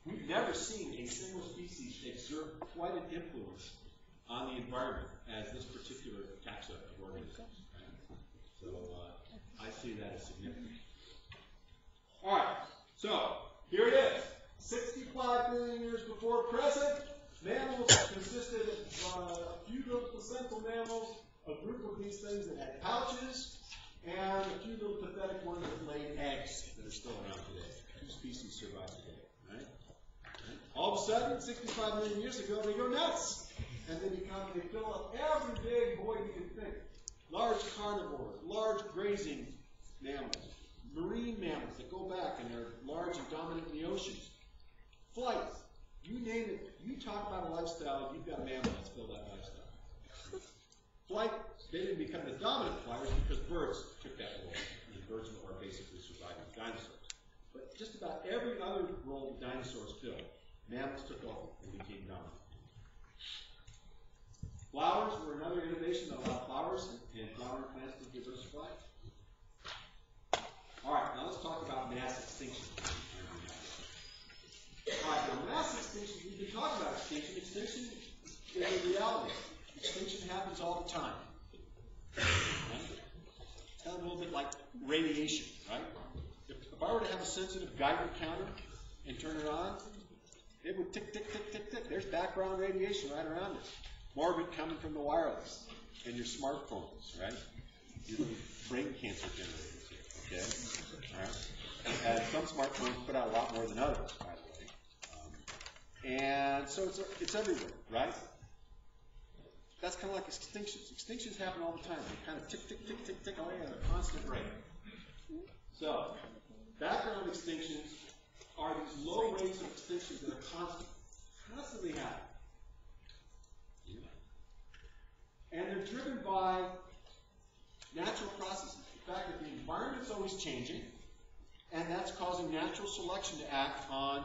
we've never seen a single species exert quite an influence on the environment as this particular taxa of organisms. Right? So I see that as significant. All right, so here it is. 65 million years before present, mammals consisted of a few little placental mammals, a group of these things that had pouches, and a few little pathetic ones that laid eggs that are still around today. 2 species survive today, right? All of a sudden, 65 million years ago, they go nuts. And they fill up every big void you can think. Large carnivores, large grazing mammals, marine mammals that go back and are large and dominant in the oceans. Flight, You name it, you talk about a lifestyle, you've got mammals that fill that lifestyle. Flight, they didn't become the dominant flyers because birds took that role. And birds are basically surviving dinosaurs. But just about every other role the dinosaurs filled, mammals took over and became dominant. Flowers were another innovation that allowed flowers and flowering plants to diversify. All right, now let's talk about mass extinction. All right, now mass extinction, we've been talking about extinction. Extinction is a reality. Extinction happens all the time. Right? It's kind of a little bit like radiation, right? If I were to have a sensitive Geiger counter and turn it on, it would tick, tick, tick, tick, tick. There's background radiation right around it. More of it coming from the wireless and your smartphones, right? Your little brain cancer generators here, okay? All right? And some smartphones put out a lot more than others, by the way. And so it's everywhere, right? That's kind of like extinctions. Extinctions happen all the time. They kind of tick, tick, tick, tick, tick away at a constant rate. So, background extinctions are these low rates of extinctions that are constantly happening. And they're driven by natural processes. The fact that the environment's always changing, and that's causing natural selection to act on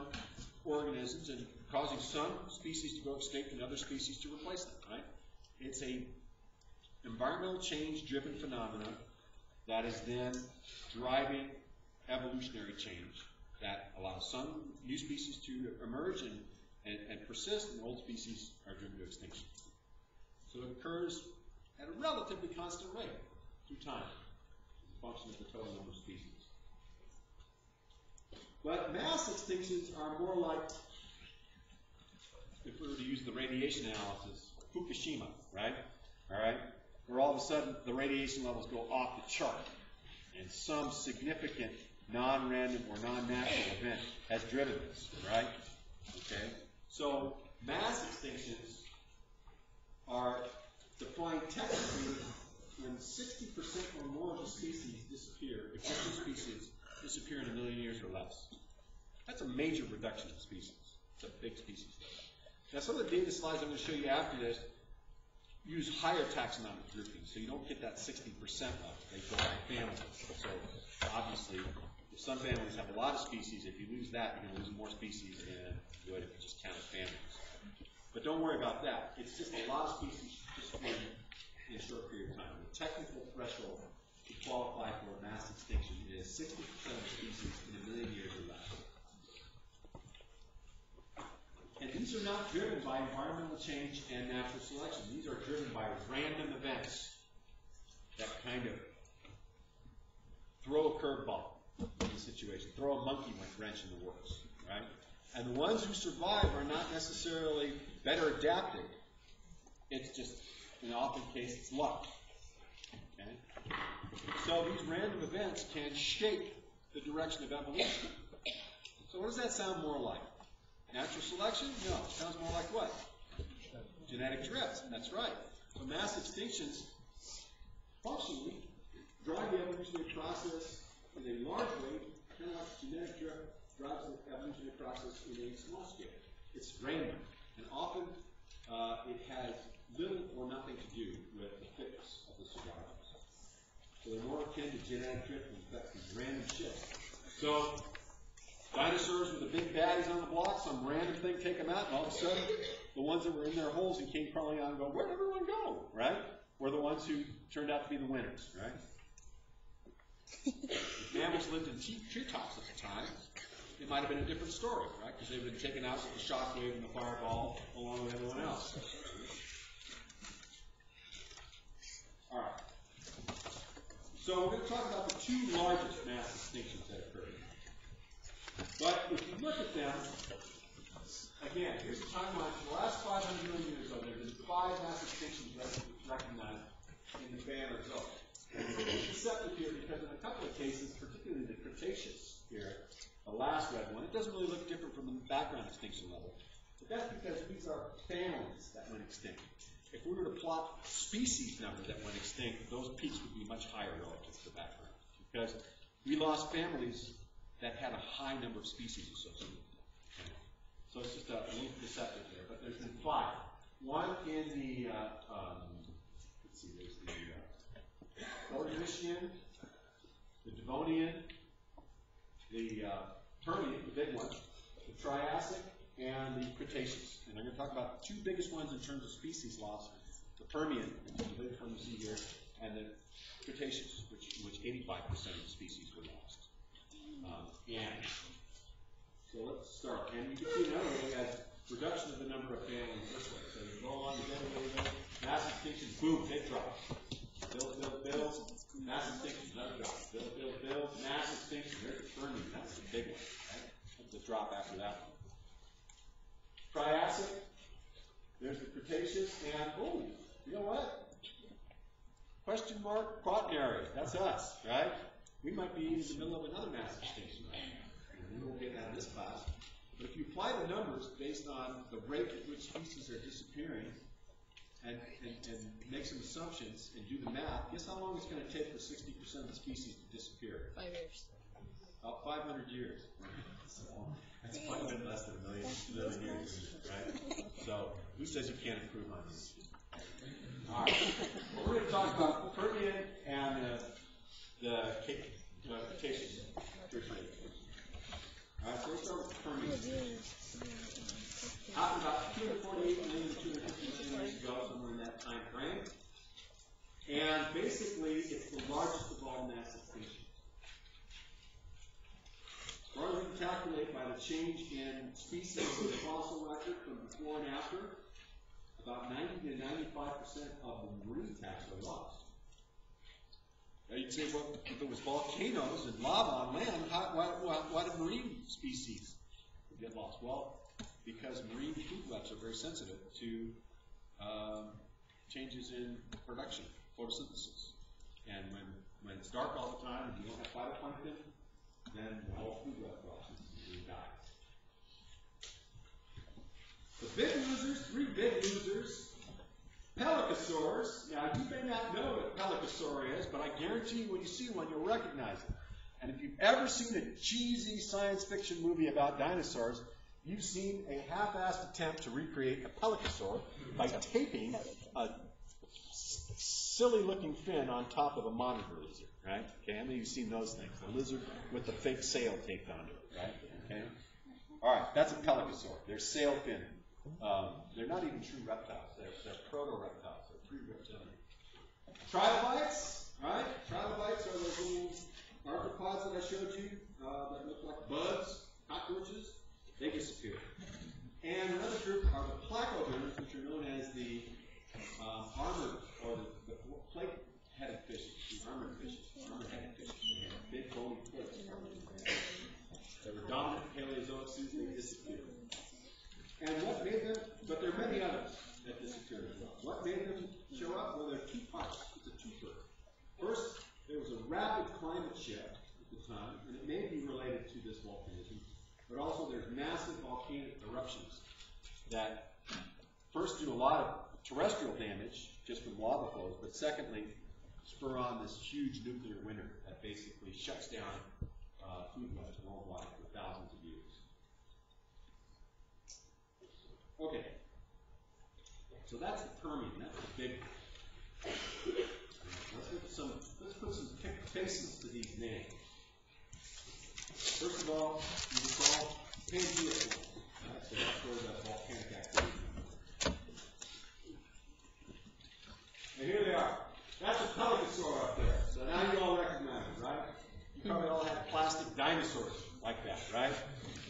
organisms and causing some species to go extinct and other species to replace them, right? It's a environmental change-driven phenomenon that is then driving evolutionary change that allows some new species to emerge and persist, and old species are driven to extinction. So it occurs at a relatively constant rate through time, as a function of the total number of species. But mass extinctions are more like, if we were to use the radiation analysis, Fukushima, right? All right? Where all of a sudden the radiation levels go off the chart, and some significant non-random or non-natural event has driven this, right? Okay? So mass extinctions are defined technically when 60% or more of the species disappear, existing species disappear in 1 million years or less. That's a major reduction in species. It's a big species. Now some of the data slides I'm going to show you after this use higher taxonomic groupings, so you don't get that 60% level. They go by families. So obviously, if some families have a lot of species, if you lose that, you're going to lose more species than you would if you just counted families. But don't worry about that. It's just a lot of species disappearing in a short period of time. The technical threshold to qualify for a mass extinction is 60% of species in 1 million years or less. And these are not driven by environmental change and natural selection. These are driven by random events that kind of throw a curveball in the situation, throw a monkey wrench in the works, right? And the ones who survive are not necessarily better adapted. It's just, in often case, it's luck. Okay? So these random events can shape the direction of evolution. So what does that sound more like? Natural selection? No. It sounds more like what? Genetic drift. That's right. So mass extinctions functionally drive the evolutionary process in a large way, kind of like genetic drift drives the evolutionary process in a small scale. It's random, and often it has little or nothing to do with the fitness of the survivors. So they're more akin to genetic drift and effect these random shifts. So dinosaurs were the big baddies on the block, some random thing take them out, and all of a sudden the ones that were in their holes and came crawling out and go, where'd everyone go, right? Were the ones who turned out to be the winners, right? If mammals lived in treetops at the time, it might have been a different story, right? Because they've been taken out with the shockwave and the fireball along with everyone else. All right. So we're going to talk about the two largest mass extinctions that occurred. But if you look at them, again, here's a timeline for the last 500 million years. There have been 5 mass extinctions recognized in the Banner Zone. It's deceptive here because in a couple of cases, particularly the Cretaceous here, the last red one, it doesn't really look different from the background extinction level. But that's because these are families that went extinct. If we were to plot species numbers that went extinct, those peaks would be much higher relative to the background. Because we lost families that had a high number of species associated with them. So So it's just a little deceptive there, but there's been 5. One in the, let's see, there's the Ordovician, the Devonian, the Permian, the big one, the Triassic, and the Cretaceous. And I'm going to talk about the 2 biggest ones in terms of species loss: the Permian, which is the biggest one you see here, and the Cretaceous, which 85% of the species were lost. And so let's start. And you can see another way as reduction of the number of families this way. So you go on, you go, mass extinction, boom, big drop. Build, mass extinction, another drop. Build, mass extinction. There's the Permian. That's the big one. Right? That's the drop after that one. Triassic. There's the Cretaceous, and oh, you know what? Question mark, Quaternary. That's us, right? We might be in the middle of another mass extinction right now. And we won't get that in this class. But if you apply the numbers based on the rate at which species are disappearing and make some assumptions and do the math, guess how long it's going to take for 60% of the species to disappear? 5 years. About 500 years. That's quite a bit less than a million years, right? So who says you can't improve on this? All right. Well, we're going to talk about the Permian and the Cretaceous. All right, so let's start with the Permian. Happened about 248 million, 250 million years ago, somewhere in that time frame. And basically, it's the largest of all mass extinctions. Or we can calculate by the change in species in the fossil record from before and after. About 90 to 95% of the marine taxa are lost. Now you'd say, well, if it was volcanoes and lava on land, why do marine species get lost? Well, because marine food webs are very sensitive to changes in production, photosynthesis. And when it's dark all the time and you don't have phytoplankton, then the whole food web process will die. The big losers, 3 big losers. Pelycosaurs. Now, you may not know what a pelycosaur is, but I guarantee you when you see one, you'll recognize it. And if you've ever seen a cheesy science fiction movie about dinosaurs, you've seen a half-assed attempt to recreate a pelycosaur by taping a silly-looking fin on top of a monitor lizard, right? Okay, how many of you have seen those things? A lizard with the fake sail taped onto it, right? Okay. All right, that's a pelycosaur. They're sail fin. They're not even true reptiles. They're proto-reptiles. They're pre-reptilian. Trilobites, right? Trilobites are those little arthropods that I showed you that look like bugs, cockroaches. They disappear. And another group are the placoderms, which are known as the armored, or the plate-headed fishes, the armored fishes, armored-headed fishes. They have big bony plates. They were dominant Paleozoic since they disappeared. And what made them, but there are many others that disappeared as well. What made them show up? Well, there are 2 parts. It's a two-fer. First, there was a rapid climate shift at the time, and it may be related to this volcanism, but also there's massive volcanic eruptions that first do a lot of terrestrial damage just from lava flows, but secondly, spur on this huge nuclear winter that basically shuts down food webs worldwide for thousands of years. Okay, so that's the Permian. That's the big one. Let's put some faces to these names. First of all, you recall Pangea Fault. So that's where the volcanic activity comes. And here they are. That's a pelycosaur up there. So now you all recognize it, right? You probably all had plastic dinosaurs like that, right?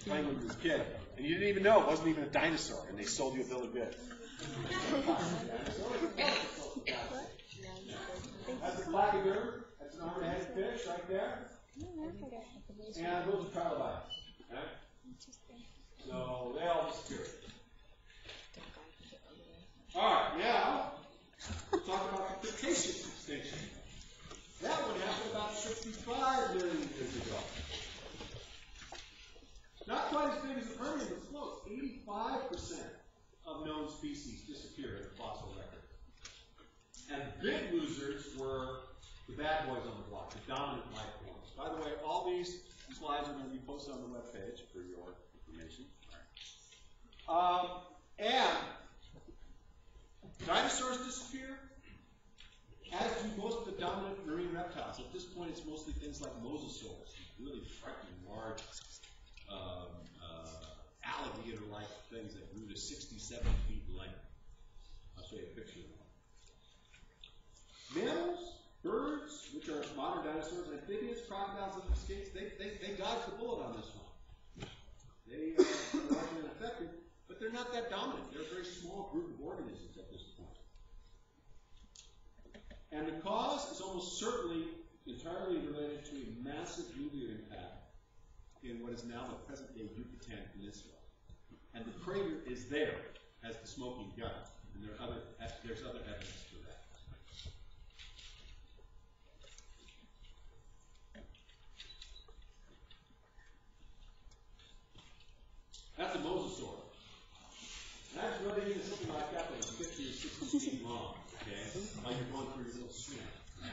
Playing when you were a kid. And you didn't even know it wasn't even a dinosaur, and they sold you a bill of goods. That's a placoderm. That's an armored-headed fish right there. And those are trilobites. Okay? So they all disappeared. All right, now we'll talk about the Cretaceous extinction. That one happened about 65 million years ago. Not quite as big as the Permian, but close. 85% of known species disappeared in the fossil record. And the big losers were the bad boys on the block, the dominant life forms. By the way, all these slides are going to be posted on the webpage for your information. All right. And dinosaurs disappear, as do most of the dominant marine reptiles. At this point, it's mostly things like mosasaurs, really frightening large alligator-like things that grew to 67 feet in length. I'll show you a picture of one. Mammals, birds, which are modern dinosaurs, amphibians, crocodiles, and escapes, they dodged the bullet on this one. They are largely unaffected, but they're not that dominant. They're a very small group of organisms at this point. And the cause is almost certainly entirely related to a massive meteor impact in what is now the present-day Yucatan Peninsula. And the crater is there as the smoking gun, and there's other evidence for that. That's a mosasaur. That's really into something like that that was 50 or 60 feet long, okay? Like you're going through your little swim.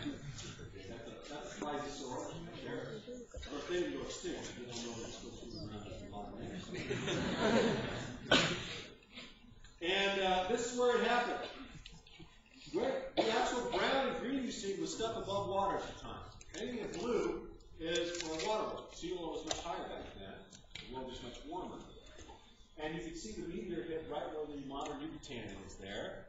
Okay, that's a plesiosaur. There. Or if they didn't go extinct, you don't know they're still swimming around in a lot of names. And this is where it happened. The actual brown and green you see was stuff above water at the time. Anything in blue is for a water world. Sea level was much higher back then. The world was much warmer. And you can see the meteor hit right where the modern Yucatan is there.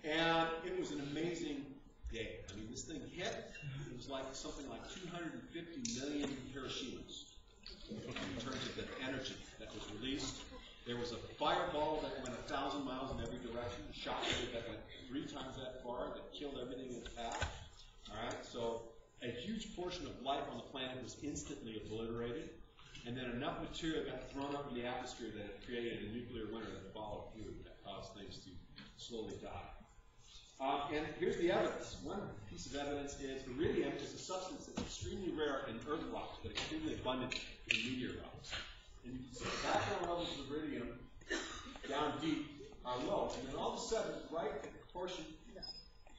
And it was an amazing day. I mean, this thing hit. It was like something like 250 million Hiroshimas in terms of the energy that was released. There was a fireball that went 1,000 miles in every direction, a shockwave that went 3 times that far, that killed everything in its path. All right, so a huge portion of life on the planet was instantly obliterated. And then enough material got thrown up in the atmosphere that it created a nuclear winter that followed through that caused things to slowly die. And here's the evidence. One piece of evidence is iridium is a substance that's extremely rare in earth rocks, but extremely abundant in meteor rocks. And you can see the background levels of iridium down deep are low. And then all of a sudden, right at the portion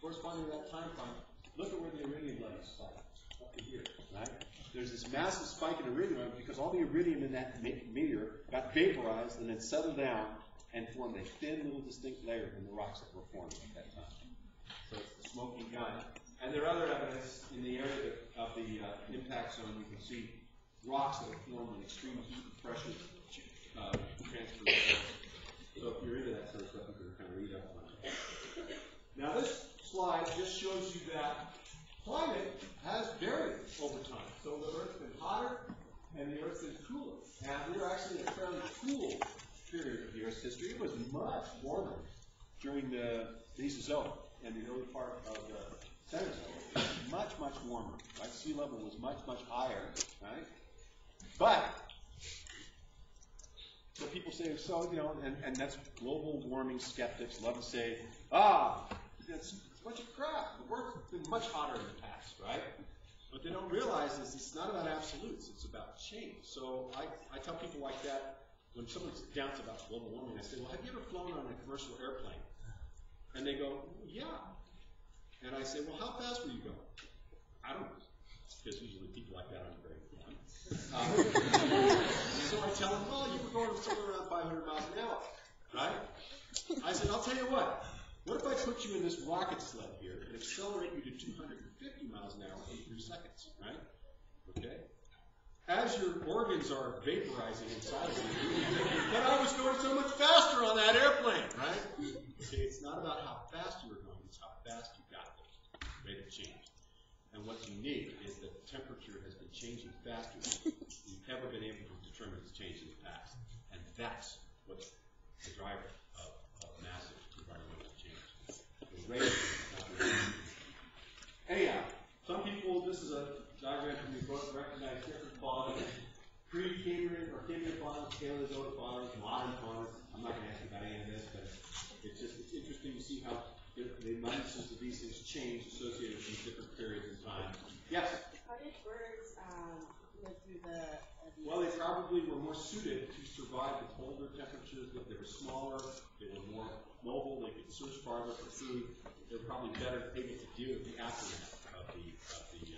corresponding to that time frame, look at where the iridium levels spike. Up to here, right? There's this massive spike in iridium because all the iridium in that meteor got vaporized and then settled down and formed a thin little distinct layer in the rocks that were formed at that time. So it's the smoking gun. And there are other evidence in the area of the impact zone. You can see rocks that are formed when extreme heat and pressure transfer. So if you're into that sort of stuff, you can kind of read up on it. Now this slide just shows you that climate has varied over time. So the Earth's been hotter and the Earth's been cooler. And we're actually in a fairly cool period of the Earth's history. It was much warmer during the Mesozoic and the early part of the Cenozoic. Much, much warmer. Right? Sea level was much, much higher. Right? But so people say, so, you know, and that's global warming skeptics love to say, it's a bunch of crap. The Earth's been much hotter in the past, right? What they don't realize is it's not about absolutes, it's about change. So I tell people like that, when someone doubts about global warming, I say, well, have you ever flown on a commercial airplane? And they go, yeah. And I say, well, how fast were you going? I don't know. Because usually people like that aren't very fun. So I tell them, well, you were going somewhere around 500 miles an hour, right? I said, I'll tell you what. What if I put you in this rocket sled here and accelerate you to 250 miles an hour in 3 seconds, right? Okay? As your organs are vaporizing inside of you, but I was going so much faster on that airplane, right? Okay, it's not about how fast you were going, it's how fast you got there. Rate of change. And what's unique is that the temperature has been changing faster than you've ever been able to determine its change in the past. And that's what's the driver of massive environmental change. The rate, not the rate. Anyhow, some people, this is a diagram from your book, recognize different faunas. Pre-Cambrian or Cambrian faunas, Paleozoic faunas, modern faunas. I'm not going to ask you about any of this, but it's interesting to see how the abundances of these things change associated with these different periods in time. Yes? How did birds live through the Well, they probably were more suited to survive the colder temperatures. They were smaller, they were more mobile, they could search farther for food. They were probably better able to deal with the aftermath of the extinction.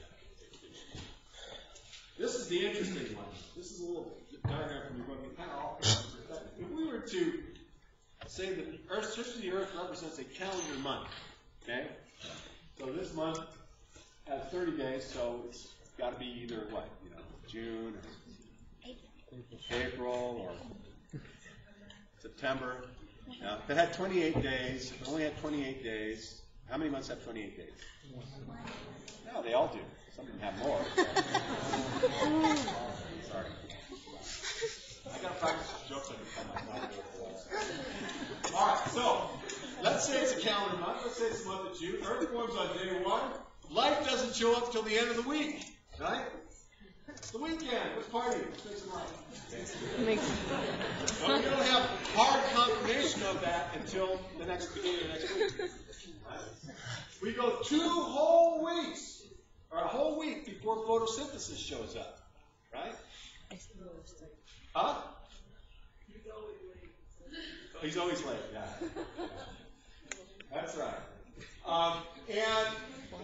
This is the interesting one. This is a little diagram from your book. It kind of all comes in perspective. If we were to say that the Earth, surface of the Earth represents a calendar month. Okay? So this month has 30 days, so it's got to be either what? You know, June or April or September. Now, if it had 28 days, if it only had 28 days, how many months have 28 days? No, they all do. Some of them have more. Sorry. I got to practice jokes every time I talk. All right, so let's say it's a calendar month. Let's say it's the month of June. Earth forms on day 1. Life doesn't show up till the end of the week, right? It's the weekend. Let's party. Let's make some life. But we don't have hard confirmation of that until the beginning of next week. Right? We go 2 whole weeks, or a whole week before photosynthesis shows up, right? Huh? He's always late, yeah. That's right. And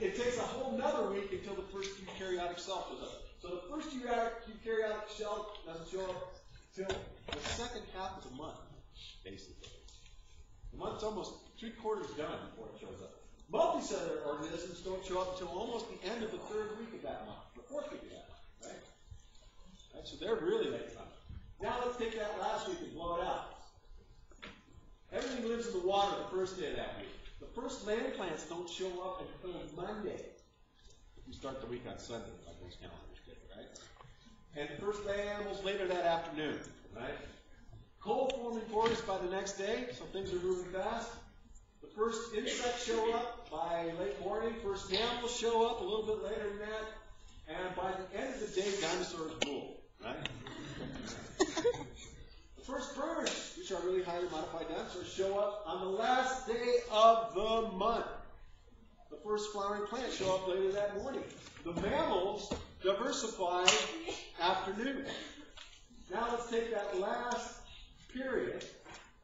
it takes a whole nother week until the first eukaryotic cell shows up. So the first eukaryotic cell doesn't show up until the second half of the month, basically. The month's almost 3/4 done before it shows up. Multicellular organisms don't show up until almost the end of the 3rd week of that month, the 4th week of that month, right? So they're really late coming. Now let's take that last week and blow it out. Everything lives in the water the first day of that week. The first land plants don't show up until Monday. We start the week on Sunday, like those calendars did, right? And the first land animals later that afternoon, right? Coal forming forests by the next day, so things are moving fast. The first insects show up by late morning. First mammals show up a little bit later than that. And by the end of the day, dinosaurs rule, right? The first birds, which are really highly modified dinosaurs, show up on the last day of the month. The first flowering plants show up later that morning. The mammals diversify afternoon. Now let's take that last period,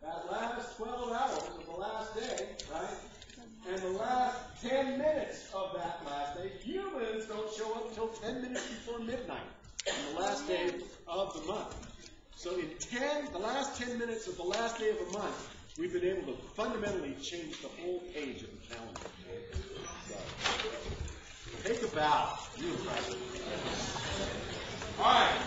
that last 12 hours of the last day, right? And the last 10 minutes of that last day. Humans don't show up until 10 minutes before midnight on the last day of the month. So in the last 10 minutes of the last day of the month, we've been able to fundamentally change the whole page of the calendar. So, take a bow. You impressive. All right.